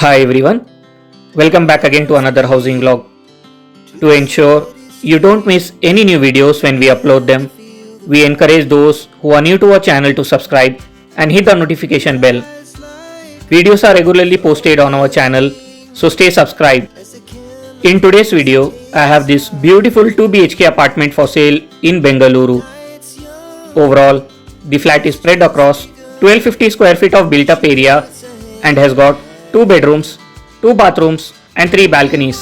Hi everyone, welcome back again to another housing vlog. To ensure you don't miss any new videos when we upload them, we encourage those who are new to our channel to subscribe and hit the notification bell. Videos are regularly posted on our channel, so stay subscribed. In today's video, I have this beautiful 2 BHK apartment for sale in Bengaluru. Overall, the flat is spread across 1250 square feet of built up area and has got 2 bedrooms, 2 bathrooms and 3 balconies.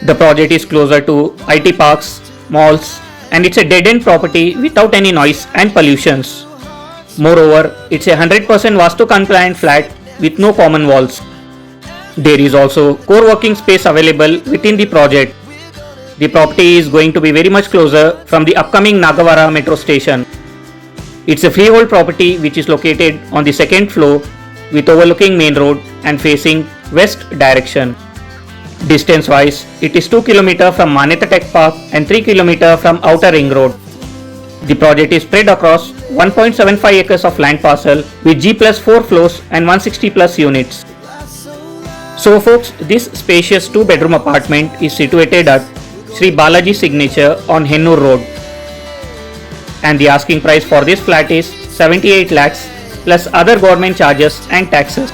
The project is closer to IT parks, malls and it's a dead-end property without any noise and pollutions. Moreover, it's a 100% Vastu compliant flat with no common walls. There is also co-working space available within the project. The property is going to be very much closer from the upcoming Nagavara metro station. It's a freehold property which is located on the second floor with overlooking main road and facing west direction. Distance wise, it is 2 km from Manyata Tech Park and 3 km from Outer Ring Road. The project is spread across 1.75 acres of land parcel with G plus 4 floors and 160 plus units. So folks, this spacious 2-bedroom apartment is situated at Sri Balaji Signature on Hennur Road. And the asking price for this flat is 78 lakhs plus other government charges and taxes.